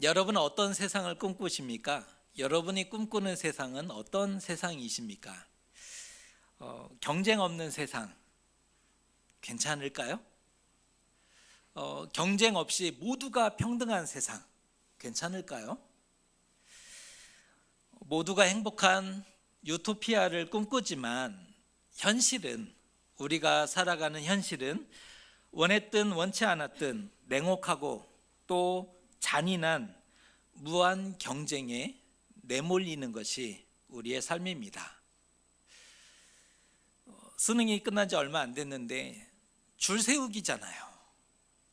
여러분은 어떤 세상을 꿈꾸십니까? 여러분이 꿈꾸는 세상은 어떤 세상이십니까? 경쟁 없는 세상 괜찮을까요? 경쟁 없이 모두가 평등한 세상 괜찮을까요? 모두가 행복한 유토피아를 꿈꾸지만 현실은, 우리가 살아가는 현실은 원했든 원치 않았든 냉혹하고 또 잔인한 무한 경쟁에 내몰리는 것이 우리의 삶입니다. 수능이 끝난 지 얼마 안 됐는데 줄 세우기잖아요.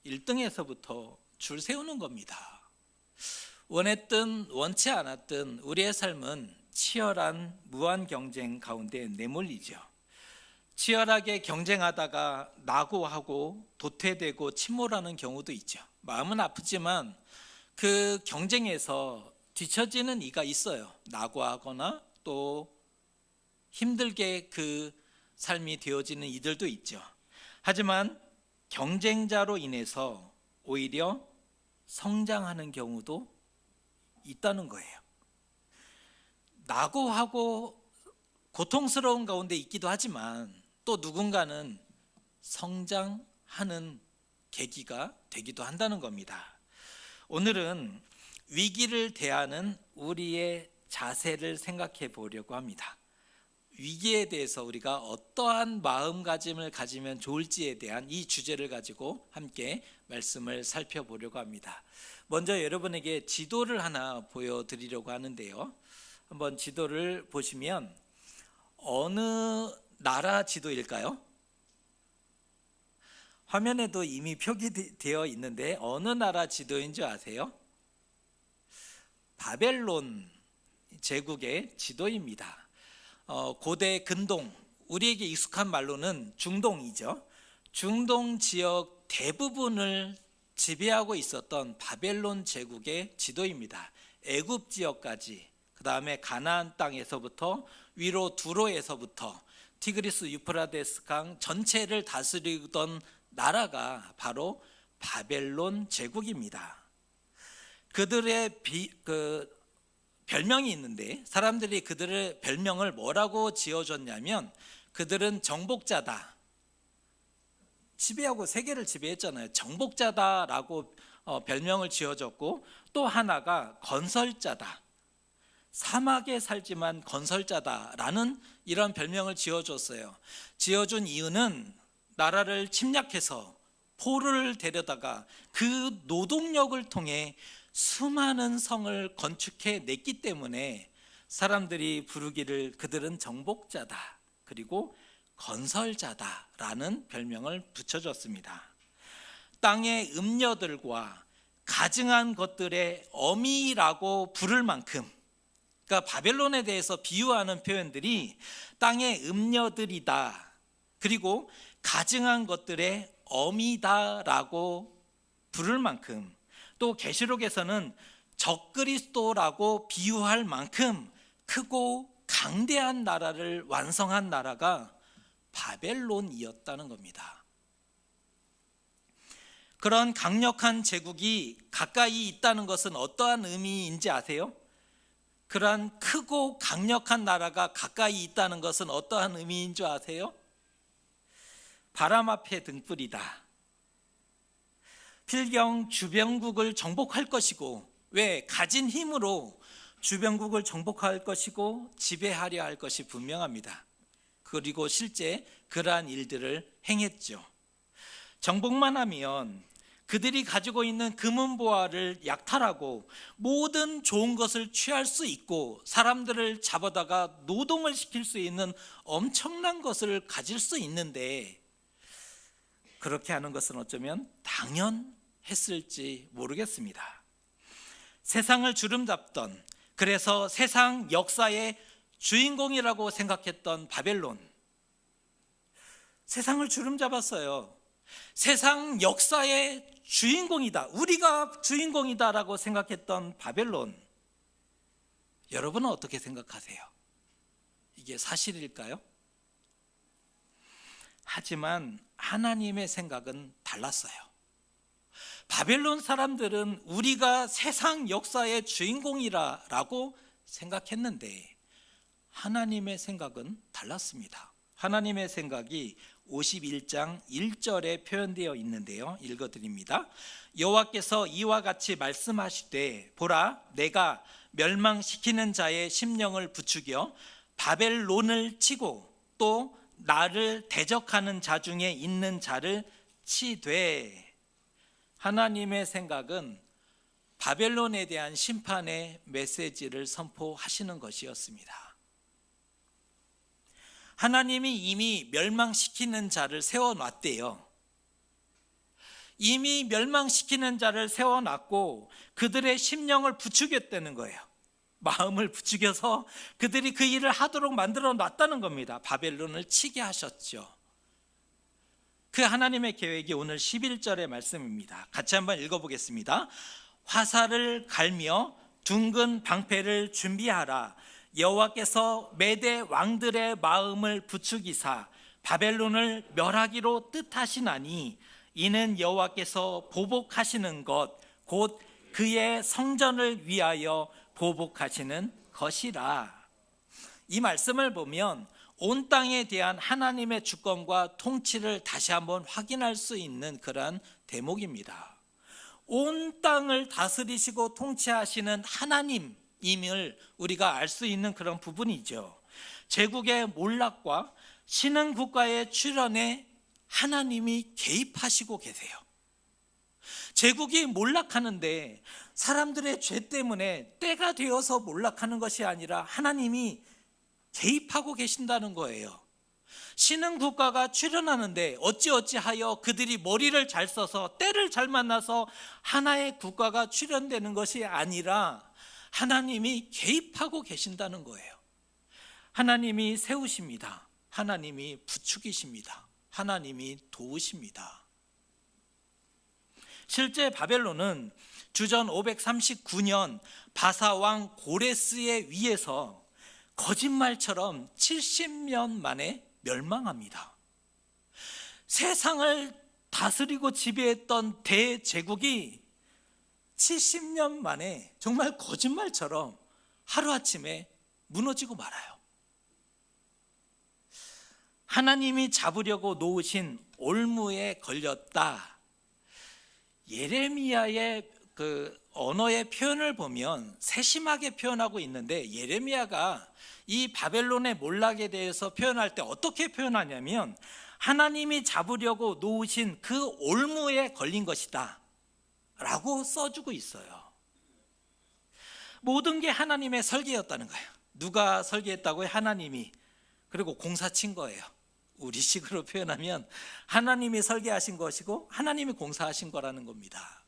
1등에서부터 줄 세우는 겁니다. 원했든 원치 않았든 우리의 삶은 치열한 무한 경쟁 가운데 내몰리죠. 치열하게 경쟁하다가 낙오하고 도태되고 침몰하는 경우도 있죠. 마음은 아프지만 그 경쟁에서 뒤처지는 이가 있어요. 낙오하거나 또 힘들게 그 삶이 되어지는 이들도 있죠. 하지만 경쟁자로 인해서 오히려 성장하는 경우도 있다는 거예요. 낙오하고 고통스러운 가운데 있기도 하지만 또 누군가는 성장하는 계기가 되기도 한다는 겁니다. 오늘은 위기를 대하는 우리의 자세를 생각해 보려고 합니다. 위기에 대해서 우리가 어떠한 마음가짐을 가지면 좋을지에 대한 이 주제를 가지고 함께 말씀을 살펴보려고 합니다. 먼저 여러분에게 지도를 하나 보여드리려고 하는데요. 한번 지도를 보시면 어느 나라 지도일까요? 화면에도 이미 표기되어 있는데 어느 나라 지도인 줄 아세요? 바벨론 제국의 지도입니다. 고대 근동, 우리에게 익숙한 말로는 중동이죠. 중동 지역 대부분을 지배하고 있었던 바벨론 제국의 지도입니다. 애굽 지역까지, 그 다음에 가나안 땅에서부터 위로 두로에서부터 티그리스 유프라데스 강 전체를 다스리던 나라가 바로 바벨론 제국입니다. 그들의 별명이 있는데 사람들이 그들의 별명을 뭐라고 지어줬냐면 그들은 정복자다. 지배하고 세계를 지배했잖아요. 정복자다라고 별명을 지어줬고 또 하나가 건설자다. 사막에 살지만 건설자다라는 이런 별명을 지어줬어요. 지어준 이유는 나라를 침략해서 포로를 데려다가 그 노동력을 통해 수많은 성을 건축해 냈기 때문에 사람들이 부르기를 그들은 정복자다, 그리고 건설자다라는 별명을 붙여줬습니다. 땅의 음녀들과 가증한 것들의 어미라고 부를 만큼, 그러니까 바벨론에 대해서 비유하는 표현들이 땅의 음녀들이다, 그리고 가증한 것들의 어미다라고 부를 만큼, 또 계시록에서는 적그리스도라고 비유할 만큼 크고 강대한 나라를 완성한 나라가 바벨론이었다는 겁니다. 그런 강력한 제국이 가까이 있다는 것은 어떠한 의미인지 아세요? 그러한 크고 강력한 나라가 가까이 있다는 것은 어떠한 의미인 줄 아세요? 바람 앞에 등불이다. 필경 주변국을 정복할 것이고, 왜? 가진 힘으로 주변국을 정복할 것이고 지배하려 할 것이 분명합니다. 그리고 실제 그러한 일들을 행했죠. 정복만 하면 그들이 가지고 있는 금은보화를 약탈하고 모든 좋은 것을 취할 수 있고 사람들을 잡아다가 노동을 시킬 수 있는 엄청난 것을 가질 수 있는데, 그렇게 하는 것은 어쩌면 당연했을지 모르겠습니다. 세상을 주름잡던, 그래서 세상 역사의 주인공이라고 생각했던 바벨론, 세상을 주름잡았어요. 세상 역사의 주인공이다, 우리가 주인공이다라고 생각했던 바벨론, 여러분은 어떻게 생각하세요? 이게 사실일까요? 하지만 하나님의 생각은 달랐어요. 바벨론 사람들은 우리가 세상 역사의 주인공이라고 생각했는데 하나님의 생각은 달랐습니다. 하나님의 생각이 51장 1절에 표현되어 있는데요, 읽어드립니다. 여호와께서 이와 같이 말씀하시되 보라, 내가 멸망시키는 자의 심령을 부추겨 바벨론을 치고 또 나를 대적하는 자 중에 있는 자를 치되. 하나님의 생각은 바벨론에 대한 심판의 메시지를 선포하시는 것이었습니다. 하나님이 이미 멸망시키는 자를 세워놨대요. 이미 멸망시키는 자를 세워놨고 그들의 심령을 부추겼다는 거예요. 마음을 부추겨서 그들이 그 일을 하도록 만들어 놨다는 겁니다. 바벨론을 치게 하셨죠. 그 하나님의 계획이 오늘 11절의 말씀입니다. 같이 한번 읽어보겠습니다. 화살을 갈며 둥근 방패를 준비하라. 여호와께서 메대 왕들의 마음을 부추기사 바벨론을 멸하기로 뜻하시나니 이는 여호와께서 보복하시는 것 곧 그의 성전을 위하여 보복하시는 것이라. 이 말씀을 보면 온 땅에 대한 하나님의 주권과 통치를 다시 한번 확인할 수 있는 그런 대목입니다. 온 땅을 다스리시고 통치하시는 하나님임을 우리가 알 수 있는 그런 부분이죠. 제국의 몰락과 신흥 국가의 출현에 하나님이 개입하시고 계세요. 제국이 몰락하는데 사람들의 죄 때문에 때가 되어서 몰락하는 것이 아니라 하나님이 개입하고 계신다는 거예요. 신흥 국가가 출현하는데 어찌하여 그들이 머리를 잘 써서 때를 잘 만나서 하나의 국가가 출현되는 것이 아니라 하나님이 개입하고 계신다는 거예요. 하나님이 세우십니다. 하나님이 부추기십니다. 하나님이 도우십니다. 실제 바벨론은 주전 539년 바사왕 고레스의 위에서 거짓말처럼 70년 만에 멸망합니다. 세상을 다스리고 지배했던 대제국이 70년 만에 정말 거짓말처럼 하루아침에 무너지고 말아요. 하나님이 잡으려고 놓으신 올무에 걸렸다. 예레미야의 그 언어의 표현을 보면 세심하게 표현하고 있는데, 예레미야가 이 바벨론의 몰락에 대해서 표현할 때 어떻게 표현하냐면 하나님이 잡으려고 놓으신 그 올무에 걸린 것이다 라고 써주고 있어요. 모든 게 하나님의 설계였다는 거예요. 누가 설계했다고요? 하나님이. 그리고 공사 친 거예요. 우리식으로 표현하면 하나님이 설계하신 것이고 하나님이 공사하신 거라는 겁니다.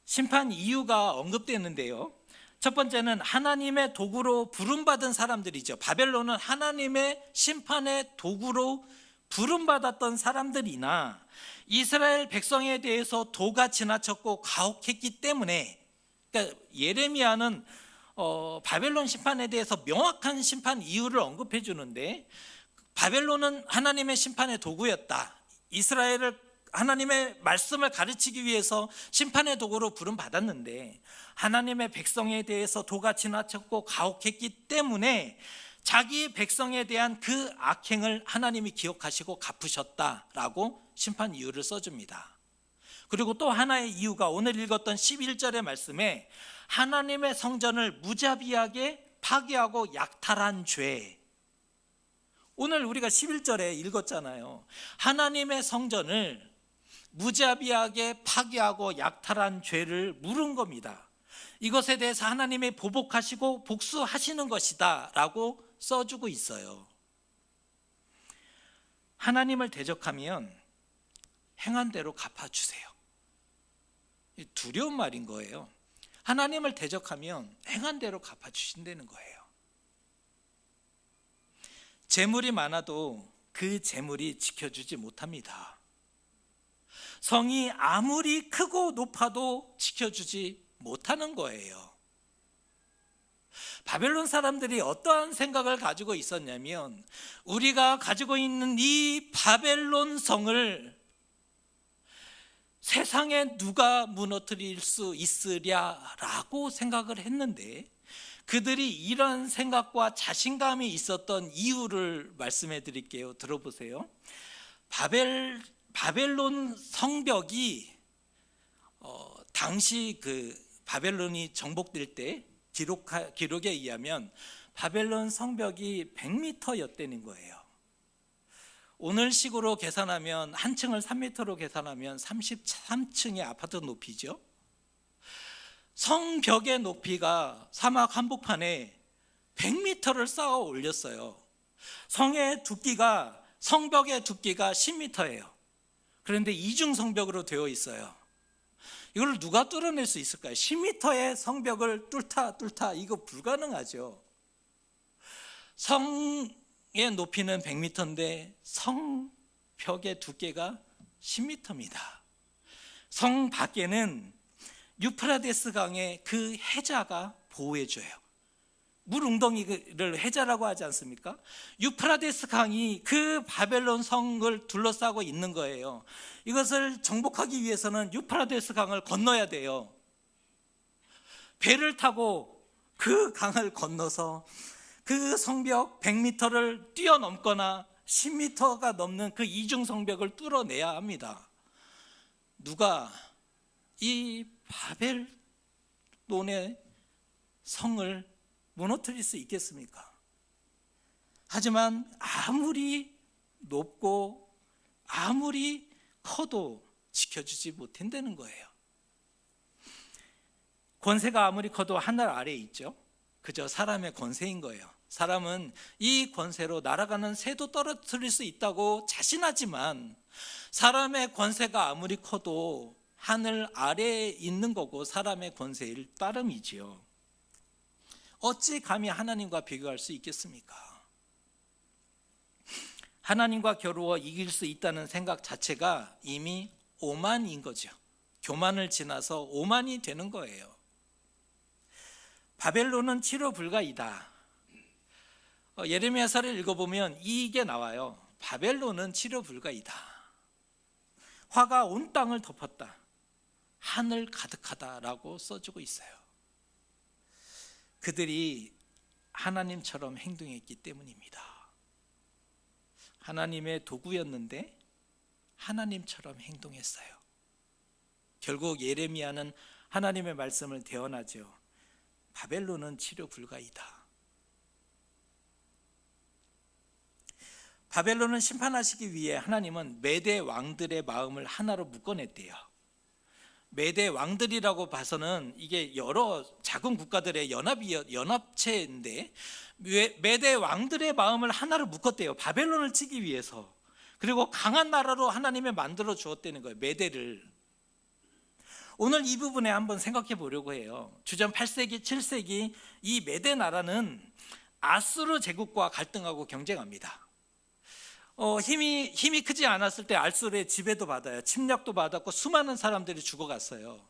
심판 이유가 언급되는데요, 첫 번째는 하나님의 도구로 부름받은 사람들이죠. 바벨론은 하나님의 심판의 도구로 부름받았던 사람들이나 이스라엘 백성에 대해서 도가 지나쳤고 가혹했기 때문에, 그러니까 예레미야는 바벨론 심판에 대해서 명확한 심판 이유를 언급해 주는데, 바벨론은 하나님의 심판의 도구였다. 이스라엘을 하나님의 말씀을 가르치기 위해서 심판의 도구로 부름받았는데 하나님의 백성에 대해서 도가 지나쳤고 가혹했기 때문에 자기 백성에 대한 그 악행을 하나님이 기억하시고 갚으셨다라고 심판 이유를 써줍니다. 그리고 또 하나의 이유가 오늘 읽었던 11절의 말씀에 하나님의 성전을 무자비하게 파괴하고 약탈한 죄. 오늘 우리가 11절에 읽었잖아요. 하나님의 성전을 무자비하게 파괴하고 약탈한 죄를 물은 겁니다. 이것에 대해서 하나님이 보복하시고 복수하시는 것이다 라고 써주고 있어요. 하나님을 대적하면 행한 대로 갚아주세요. 두려운 말인 거예요. 하나님을 대적하면 행한 대로 갚아주신다는 거예요. 재물이 많아도 그 재물이 지켜주지 못합니다. 성이 아무리 크고 높아도 지켜주지 못하는 거예요. 바벨론 사람들이 어떠한 생각을 가지고 있었냐면, 우리가 가지고 있는 이 바벨론 성을 세상에 누가 무너뜨릴 수 있으랴라고 생각을 했는데, 그들이 이런 생각과 자신감이 있었던 이유를 말씀해 드릴게요. 들어보세요. 바벨론 성벽이 당시 그 바벨론이 정복될 때 기록에 의하면 바벨론 성벽이 100m였다는 거예요. 오늘 식으로 계산하면 한 층을 3m로 계산하면 33층의 아파트 높이죠. 성벽의 높이가 사막 한복판에 100m를 쌓아 올렸어요. 성벽의 두께가 10m예요. 그런데 이중 성벽으로 되어 있어요. 이걸 누가 뚫어낼 수 있을까요? 10m의 성벽을 뚫다 이거 불가능하죠. 성의 높이는 100m인데 성벽의 두께가 10m입니다. 성 밖에는 유프라데스 강의 그 해자가 보호해줘요. 물 웅덩이를 해자라고 하지 않습니까? 유프라데스 강이 그 바벨론 성을 둘러싸고 있는 거예요. 이것을 정복하기 위해서는 유프라데스 강을 건너야 돼요. 배를 타고 그 강을 건너서 그 성벽 100m를 뛰어넘거나 10m가 넘는 그 이중 성벽을 뚫어내야 합니다. 누가 이 바벨론의 성을 무너뜨릴 수 있겠습니까? 하지만 아무리 높고 아무리 커도 지켜주지 못한다는 거예요. 권세가 아무리 커도 하늘 아래에 있죠. 그저 사람의 권세인 거예요. 사람은 이 권세로 날아가는 새도 떨어뜨릴 수 있다고 자신하지만, 사람의 권세가 아무리 커도 하늘 아래에 있는 거고 사람의 권세일 따름이지요. 어찌 감히 하나님과 비교할 수 있겠습니까? 하나님과 겨루어 이길 수 있다는 생각 자체가 이미 오만인 거죠. 교만을 지나서 오만이 되는 거예요. 바벨론은 치료 불가이다. 예레미야서를 읽어보면 이게 나와요. 바벨론은 치료 불가이다. 화가 온 땅을 덮었다. 하늘 가득하다라고 써주고 있어요. 그들이 하나님처럼 행동했기 때문입니다. 하나님의 도구였는데 하나님처럼 행동했어요. 결국 예레미야는 하나님의 말씀을 대언하죠. 바벨론은 치료 불가이다. 바벨론을 심판하시기 위해 하나님은 메대 왕들의 마음을 하나로 묶어냈대요. 메대 왕들이라고 봐서는 이게 여러 작은 국가들의 연합체인데, 메대 왕들의 마음을 하나로 묶었대요. 바벨론을 치기 위해서. 그리고 강한 나라로 하나님이 만들어 주었다는 거예요. 메대를. 오늘 이 부분에 한번 생각해 보려고 해요. 주전 8세기, 7세기 이 메대 나라는 아수르 제국과 갈등하고 경쟁합니다. 힘이 크지 않았을 때 아수르의 지배도 받아요. 침략도 받았고 수많은 사람들이 죽어갔어요.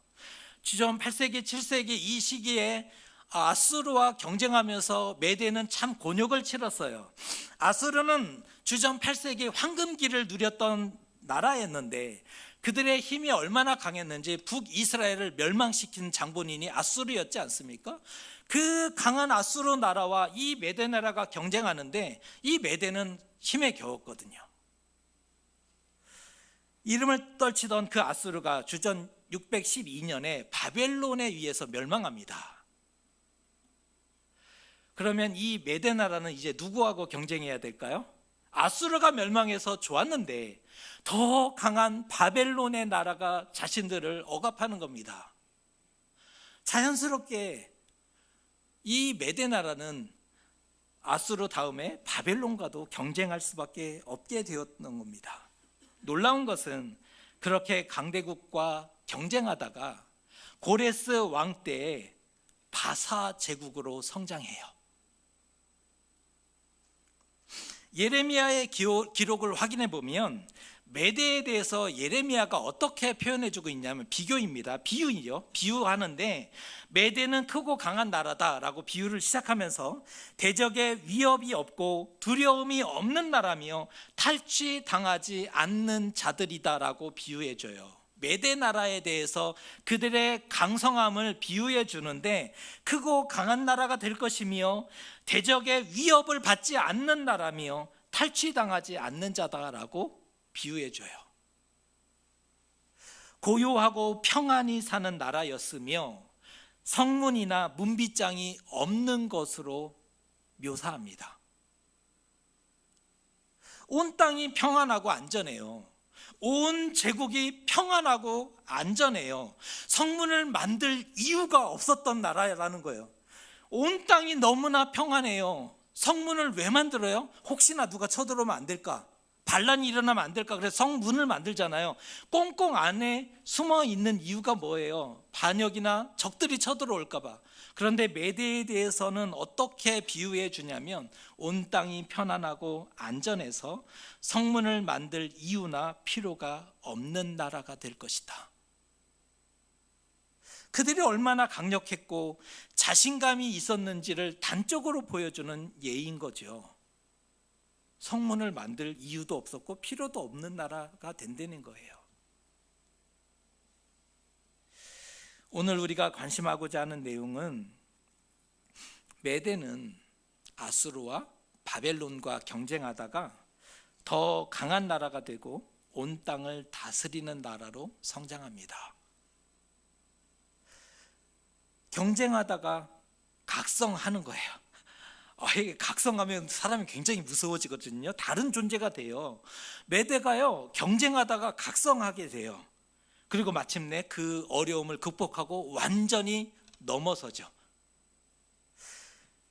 주전 8세기, 7세기 이 시기에 아수르와 경쟁하면서 메대는 참 곤욕을 치렀어요. 아수르는 주전 8세기 황금기를 누렸던 나라였는데, 그들의 힘이 얼마나 강했는지 북이스라엘을 멸망시킨 장본인이 아수르였지 않습니까? 그 강한 아수르 나라와 이 메대 나라가 경쟁하는데, 이 메대는 힘에 겨웠거든요. 이름을 떨치던 그 아수르가 주전 612년에 바벨론에 의해서 멸망합니다. 그러면 이 메대 나라는 이제 누구하고 경쟁해야 될까요? 아수르가 멸망해서 좋았는데 더 강한 바벨론의 나라가 자신들을 억압하는 겁니다. 자연스럽게 이 메대 나라는 아수르 다음에 바벨론과도 경쟁할 수밖에 없게 되었던 겁니다. 놀라운 것은 그렇게 강대국과 경쟁하다가 고레스 왕 때에 바사 제국으로 성장해요. 예레미야의 기록을 확인해 보면 메대에 대해서 예레미야가 어떻게 표현해주고 있냐면 비교입니다. 비유하는데, 메대는 크고 강한 나라다라고 비유를 시작하면서 대적의 위협이 없고 두려움이 없는 나라며 탈취당하지 않는 자들이다라고 비유해줘요. 메대 나라에 대해서 그들의 강성함을 비유해 주는데, 크고 강한 나라가 될 것이며 대적의 위협을 받지 않는 나라며 탈취당하지 않는 자다라고 비유해 줘요. 고요하고 평안히 사는 나라였으며 성문이나 문빗장이 없는 것으로 묘사합니다. 온 땅이 평안하고 안전해요. 온 제국이 평안하고 안전해요. 성문을 만들 이유가 없었던 나라라는 거예요. 온 땅이 너무나 평안해요. 성문을 왜 만들어요? 혹시나 누가 쳐들어오면 안 될까? 반란이 일어나면 안 될까? 그래서 성문을 만들잖아요. 꽁꽁 안에 숨어 있는 이유가 뭐예요? 반역이나 적들이 쳐들어올까 봐. 그런데 메대에 대해서는 어떻게 비유해 주냐면, 온 땅이 편안하고 안전해서 성문을 만들 이유나 필요가 없는 나라가 될 것이다. 그들이 얼마나 강력했고 자신감이 있었는지를 단적으로 보여주는 예인 거죠. 성문을 만들 이유도 없었고 필요도 없는 나라가 된다는 거예요. 오늘 우리가 관심하고자 하는 내용은, 메대는 아수르와 바벨론과 경쟁하다가 더 강한 나라가 되고 온 땅을 다스리는 나라로 성장합니다. 경쟁하다가 각성하는 거예요. 이게 각성하면 사람이 굉장히 무서워지거든요. 다른 존재가 돼요. 메대가요, 경쟁하다가 각성하게 돼요. 그리고 마침내 그 어려움을 극복하고 완전히 넘어서죠.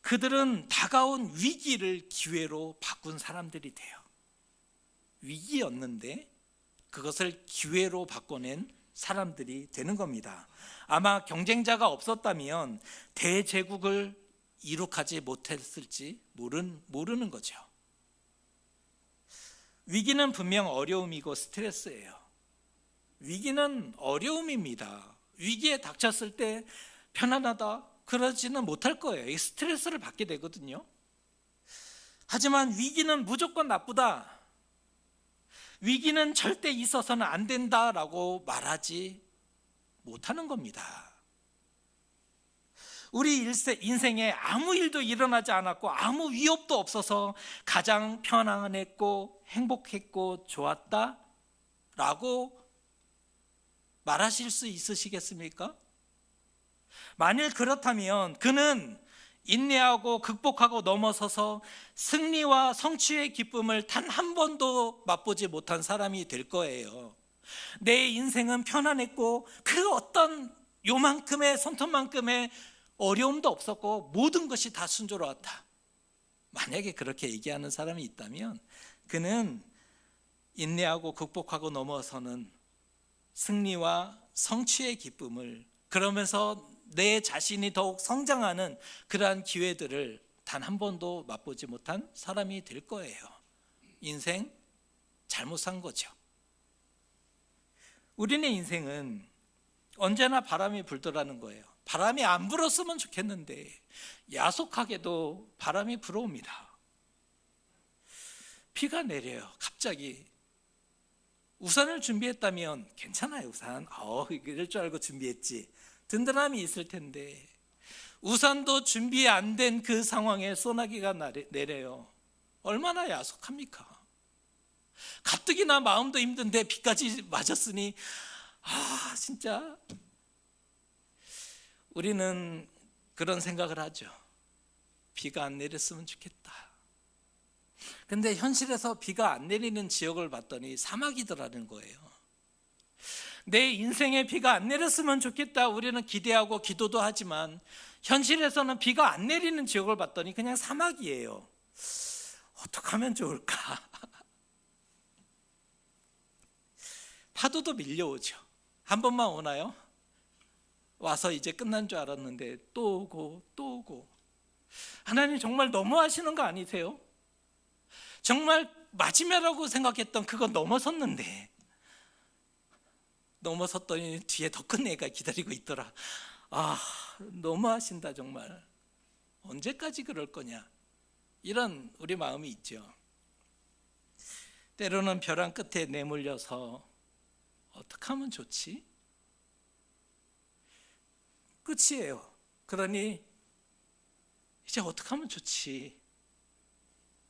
그들은 다가온 위기를 기회로 바꾼 사람들이 돼요. 위기였는데 그것을 기회로 바꿔낸 사람들이 되는 겁니다. 아마 경쟁자가 없었다면 대제국을 이룩하지 못했을지 모르는 거죠. 위기는 분명 어려움이고 스트레스예요. 위기는 어려움입니다. 위기에 닥쳤을 때 편안하다 그러지는 못할 거예요. 스트레스를 받게 되거든요. 하지만 위기는 무조건 나쁘다, 위기는 절대 있어서는 안 된다라고 말하지 못하는 겁니다. 우리 인생에 아무 일도 일어나지 않았고 아무 위협도 없어서 가장 편안했고 행복했고 좋았다라고 말하실 수 있으시겠습니까? 만일 그렇다면 그는 인내하고 극복하고 넘어서서 승리와 성취의 기쁨을 단 한 번도 맛보지 못한 사람이 될 거예요. 내 인생은 편안했고 그 어떤 요만큼의 손톱만큼의 어려움도 없었고 모든 것이 다 순조로웠다. 만약에 그렇게 얘기하는 사람이 있다면 그는 인내하고 극복하고 넘어서는 승리와 성취의 기쁨을, 그러면서 내 자신이 더욱 성장하는 그러한 기회들을 단 한 번도 맛보지 못한 사람이 될 거예요. 인생 잘못 산 거죠. 우리네 인생은 언제나 바람이 불더라는 거예요. 바람이 안 불었으면 좋겠는데 야속하게도 바람이 불어옵니다. 비가 내려요. 갑자기. 우산을 준비했다면 괜찮아요. 우산 이럴 줄 알고 준비했지, 든든함이 있을 텐데 우산도 준비 안 된 그 상황에 소나기가 내려요. 얼마나 야속합니까? 가뜩이나 마음도 힘든데 비까지 맞았으니 진짜 우리는 그런 생각을 하죠. 비가 안 내렸으면 좋겠다. 근데 현실에서 비가 안 내리는 지역을 봤더니 사막이더라는 거예요. 내 인생에 비가 안 내렸으면 좋겠다 우리는 기대하고 기도도 하지만 현실에서는 비가 안 내리는 지역을 봤더니 그냥 사막이에요. 어떻게 하면 좋을까? 파도도 밀려오죠. 한 번만 오나요? 와서 이제 끝난 줄 알았는데 또 오고 또 오고. 하나님 정말 너무하시는 거 아니세요? 정말 마지막이라고 생각했던 그거 넘어섰는데 넘어섰더니 뒤에 더 큰 애가 기다리고 있더라. 너무하신다 정말. 언제까지 그럴 거냐, 이런 우리 마음이 있죠. 때로는 벼랑 끝에 내몰려서 어떻게 하면 좋지? 끝이에요. 그러니 이제 어떻게 하면 좋지?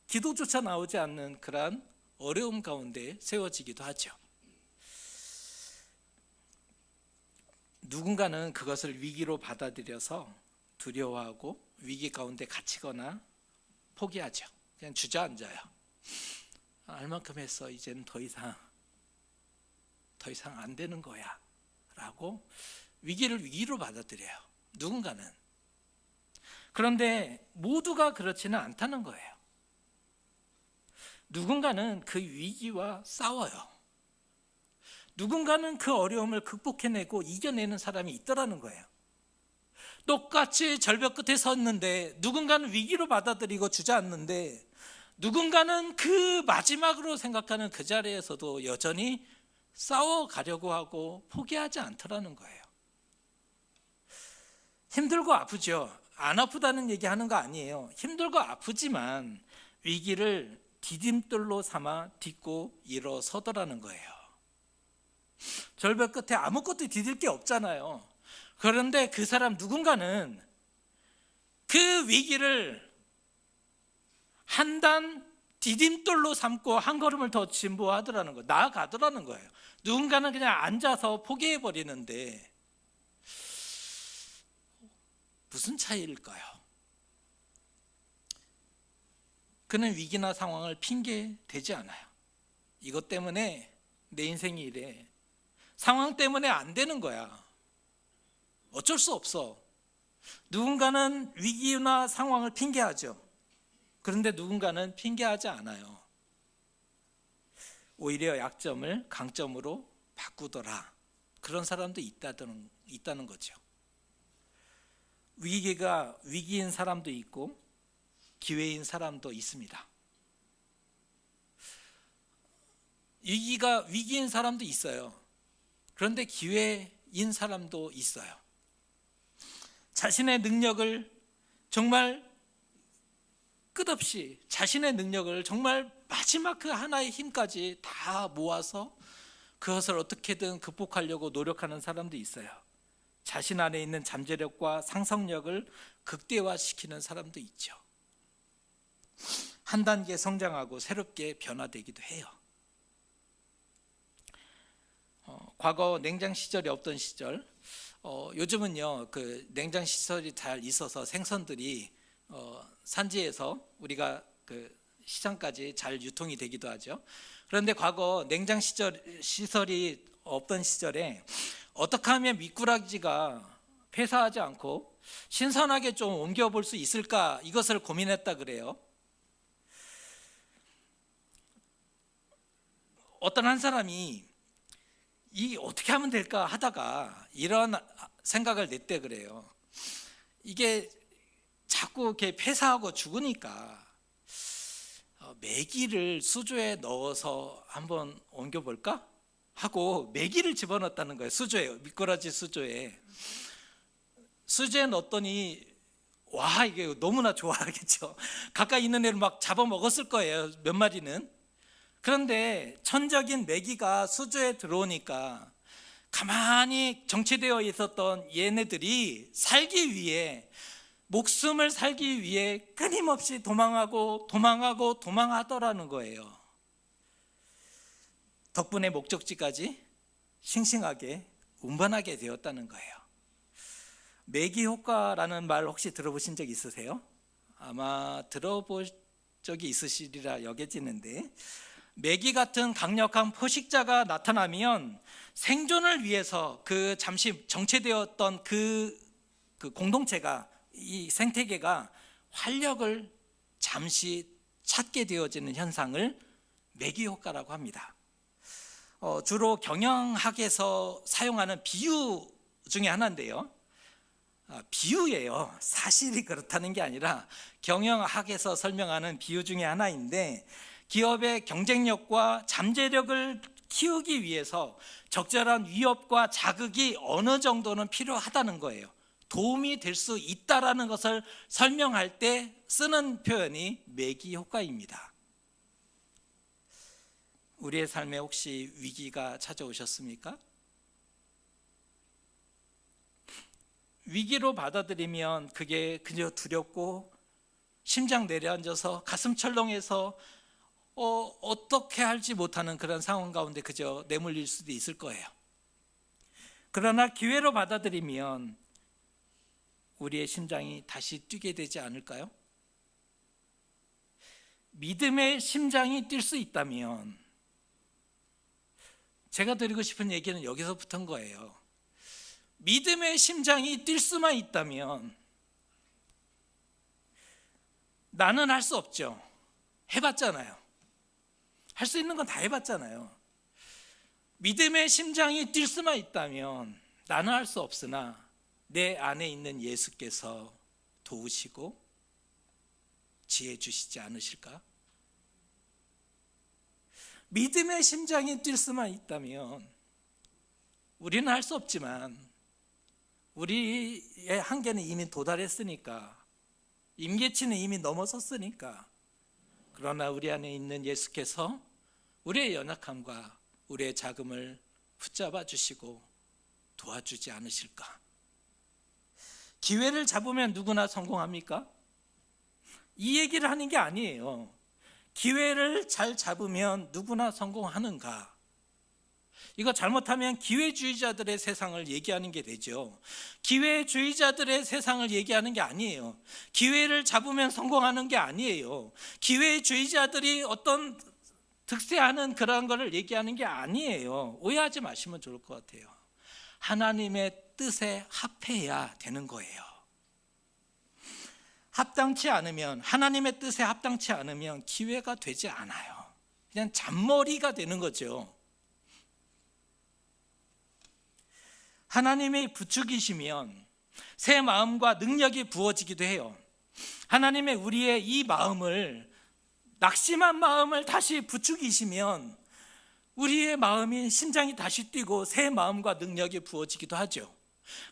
기도조차 나오지 않는 그러한 어려움 가운데 세워지기도 하죠. 누군가는 그것을 위기로 받아들여서 두려워하고 위기 가운데 갇히거나 포기하죠. 그냥 주저앉아요. 알만큼 했어. 이제는 더 이상 안 되는 거야 라고 위기를 위기로 받아들여요. 누군가는. 그런데 모두가 그렇지는 않다는 거예요. 누군가는 그 위기와 싸워요. 누군가는 그 어려움을 극복해내고 이겨내는 사람이 있더라는 거예요. 똑같이 절벽 끝에 섰는데 누군가는 위기로 받아들이고 주저앉는데 누군가는 그 마지막으로 생각하는 그 자리에서도 여전히 싸워가려고 하고 포기하지 않더라는 거예요. 힘들고 아프죠. 안 아프다는 얘기하는 거 아니에요. 힘들고 아프지만 위기를 디딤돌로 삼아 딛고 일어서더라는 거예요. 절벽 끝에 아무것도 디딜 게 없잖아요. 그런데 그 사람 누군가는 그 위기를 한 단 디딤돌로 삼고 한 걸음을 더 진보하더라는 거예요. 나아가더라는 거예요. 누군가는 그냥 앉아서 포기해버리는데 무슨 차이일까요? 그는 위기나 상황을 핑계 대지 않아요. 이것 때문에 내 인생이 이래. 상황 때문에 안 되는 거야. 어쩔 수 없어. 누군가는 위기나 상황을 핑계하죠. 그런데 누군가는 핑계하지 않아요. 오히려 약점을 강점으로 바꾸더라. 그런 사람도 있다는 거죠. 위기가 위기인 사람도 있고 기회인 사람도 있습니다. 위기가 위기인 사람도 있어요. 그런데 기회인 사람도 있어요. 자신의 능력을 정말 끝없이 자신의 능력을 정말 마지막 그 하나의 힘까지 다 모아서 그것을 어떻게든 극복하려고 노력하는 사람도 있어요. 자신 안에 있는 잠재력과 상상력을 극대화시키는 사람도 있죠. 한 단계 성장하고 새롭게 변화되기도 해요. 과거 냉장 시절이 없던 시절, 요즘은요 그 냉장 시설이 잘 있어서 생선들이 산지에서 우리가 그 시장까지 잘 유통이 되기도 하죠. 그런데 과거 냉장 시설이 없던 시절에 어떻게 하면 미꾸라지가 폐사하지 않고 신선하게 좀 옮겨볼 수 있을까, 이것을 고민했다 그래요. 어떤 한 사람이 이 어떻게 하면 될까 하다가 이런 생각을 냈대 그래요. 이게 자꾸 이렇게 폐사하고 죽으니까 메기를 수조에 넣어서 한번 옮겨볼까 하고 메기를 집어넣었다는 거예요. 수조에, 미꾸라지 수조에 넣었더니 와, 이게 너무나 좋아하겠죠. 가까이 있는 애를 막 잡아먹었을 거예요, 몇 마리는. 그런데 천적인 메기가 수조에 들어오니까 가만히 정체되어 있었던 얘네들이 살기 위해, 목숨을 살기 위해 끊임없이 도망하더라는 거예요. 덕분에 목적지까지 싱싱하게 운반하게 되었다는 거예요. 메기 효과라는 말 혹시 들어보신 적 있으세요? 아마 들어볼 적이 있으시리라 여겨지는데, 메기 같은 강력한 포식자가 나타나면 생존을 위해서 그 잠시 정체되었던 그 공동체가, 이 생태계가 활력을 잠시 찾게 되어지는 현상을 메기 효과라고 합니다. 주로 경영학에서 사용하는 비유 중에 하나인데요. 비유예요. 사실이 그렇다는 게 아니라 경영학에서 설명하는 비유 중에 하나인데, 기업의 경쟁력과 잠재력을 키우기 위해서 적절한 위협과 자극이 어느 정도는 필요하다는 거예요. 도움이 될 수 있다라는 것을 설명할 때 쓰는 표현이 메기 효과입니다. 우리의 삶에 혹시 위기가 찾아오셨습니까? 위기로 받아들이면 그게 그저 두렵고 심장 내려앉아서 가슴 철렁해서 어떻게 할지 못하는 그런 상황 가운데 그저 내몰릴 수도 있을 거예요. 그러나 기회로 받아들이면 우리의 심장이 다시 뛰게 되지 않을까요? 믿음의 심장이 뛸 수 있다면, 제가 드리고 싶은 얘기는 여기서부터인 거예요. 믿음의 심장이 뛸 수만 있다면 나는 할 수 없죠. 해봤잖아요. 할 수 있는 건 다 해봤잖아요. 믿음의 심장이 뛸 수만 있다면 나는 할 수 없으나 내 안에 있는 예수께서 도우시고 지혜 주시지 않으실까? 믿음의 심장이 뛸 수만 있다면 우리는 할 수 없지만 우리의 한계는 이미 도달했으니까, 임계치는 이미 넘어섰으니까, 그러나 우리 안에 있는 예수께서 우리의 연약함과 우리의 자금을 붙잡아 주시고 도와주지 않으실까? 기회를 잡으면 누구나 성공합니까? 이 얘기를 하는 게 아니에요. 기회를 잘 잡으면 누구나 성공하는가? 이거 잘못하면 기회주의자들의 세상을 얘기하는 게 되죠. 기회주의자들의 세상을 얘기하는 게 아니에요. 기회를 잡으면 성공하는 게 아니에요. 기회주의자들이 어떤 득세하는 그런 거를 얘기하는 게 아니에요. 오해하지 마시면 좋을 것 같아요. 하나님의 뜻에 합해야 되는 거예요. 합당치 않으면, 하나님의 뜻에 합당치 않으면 기회가 되지 않아요. 그냥 잔머리가 되는 거죠. 하나님의 부축이시면 새 마음과 능력이 부어지기도 해요. 하나님의 우리의 이 마음을, 낙심한 마음을 다시 부축이시면 우리의 마음이, 심장이 다시 뛰고 새 마음과 능력이 부어지기도 하죠.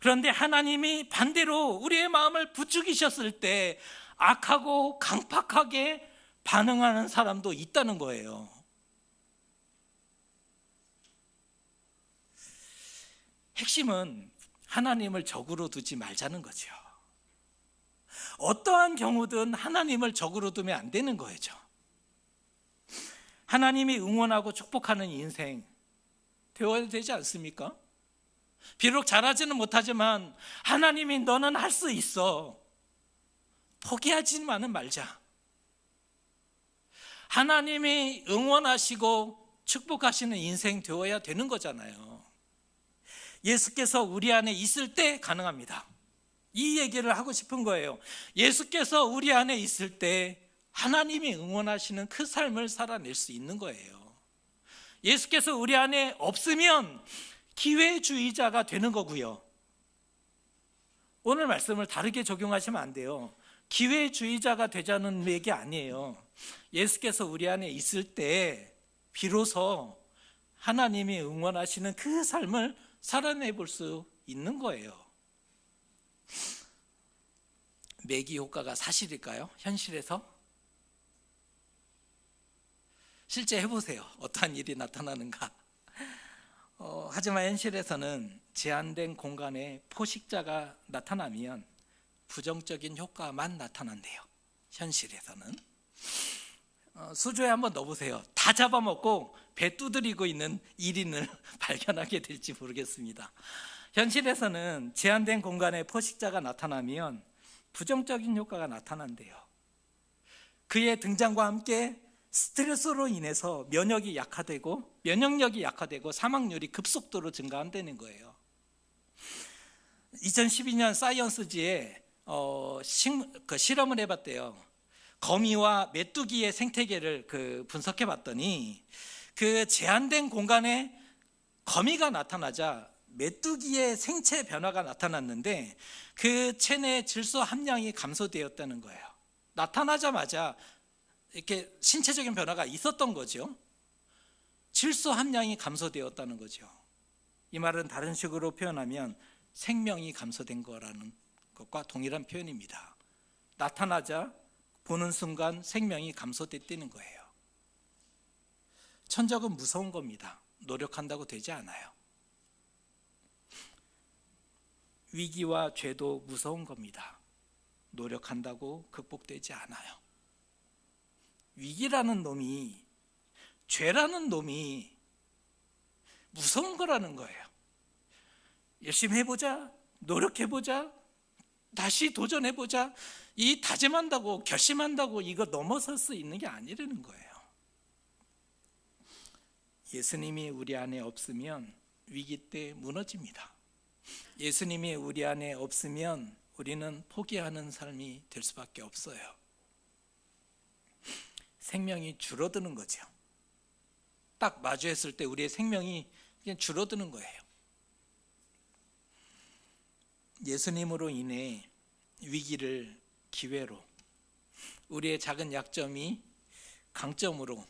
그런데 하나님이 반대로 우리의 마음을 부축이셨을 때 악하고 강팍하게 반응하는 사람도 있다는 거예요. 핵심은 하나님을 적으로 두지 말자는 거죠. 어떠한 경우든 하나님을 적으로 두면 안 되는 거죠. 하나님이 응원하고 축복하는 인생 되어야 되지 않습니까? 비록 잘하지는 못하지만 하나님이 너는 할 수 있어, 포기하지만은 말자. 하나님이 응원하시고 축복하시는 인생 되어야 되는 거잖아요. 예수께서 우리 안에 있을 때 가능합니다. 이 얘기를 하고 싶은 거예요. 예수께서 우리 안에 있을 때 하나님이 응원하시는 그 삶을 살아낼 수 있는 거예요. 예수께서 우리 안에 없으면 기회주의자가 되는 거고요. 오늘 말씀을 다르게 적용하시면 안 돼요. 기회주의자가 되자는 얘기 아니에요. 예수께서 우리 안에 있을 때 비로소 하나님이 응원하시는 그 삶을 살아내볼 수 있는 거예요. 매기 효과가 사실일까요? 현실에서? 실제 해보세요. 어떠한 일이 나타나는가? 하지만 현실에서는 제한된 공간에 포식자가 나타나면 부정적인 효과만 나타난대요. 현실에서는. 수조에 한번 넣어보세요. 다 잡아먹고 배 두드리고 있는 1인을 발견하게 될지 모르겠습니다. 현실에서는 제한된 공간에 포식자가 나타나면 부정적인 효과가 나타난대요. 그의 등장과 함께 스트레스로 인해서 면역력이 약화되고 사망률이 급속도로 증가한다는 거예요. 2012년 사이언스지에 실험을 해봤대요. 거미와 메뚜기의 생태계를 분석해 봤더니 그 제한된 공간에 거미가 나타나자 메뚜기의 생체 변화가 나타났는데 그 체내 질소 함량이 감소되었다는 거예요. 나타나자마자 이렇게 신체적인 변화가 있었던 거죠. 질소 함량이 감소되었다는 거죠. 이 말은 다른 식으로 표현하면 생명이 감소된 거라는 것과 동일한 표현입니다. 나타나자 보는 순간 생명이 감소됐다는 거예요. 천적은 무서운 겁니다. 노력한다고 되지 않아요. 위기와 죄도 무서운 겁니다. 노력한다고 극복되지 않아요. 위기라는 놈이, 죄라는 놈이 무서운 거라는 거예요. 열심히 해보자, 노력해보자, 다시 도전해보자, 이 다짐한다고 결심한다고 이거 넘어설 수 있는 게 아니라는 거예요. 예수님이 우리 안에 없으면 위기 때 무너집니다. 예수님이 우리 안에 없으면 우리는 포기하는 삶이 될 수밖에 없어요. 생명이 줄어드는 거죠. 딱 마주했을 때 우리의 생명이 그냥 줄어드는 거예요. 예수님으로 인해 위기를 기회로, 우리의 작은 약점이 강점으로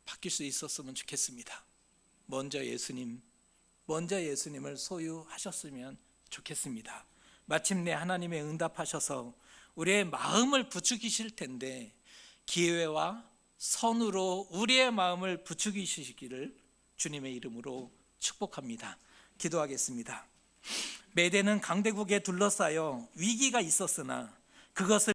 바뀔 수 있었으면 좋겠습니다. 먼저 예수님을 소유하셨으면 좋겠습니다. 마침내 하나님의 응답하셔서 우리의 마음을 부추기실 텐데 기회와 선으로 우리의 마음을 부추기시기를 주님의 이름으로 축복합니다. 기도하겠습니다. 메대는 강대국에 둘러싸여 위기가 있었으나 그것을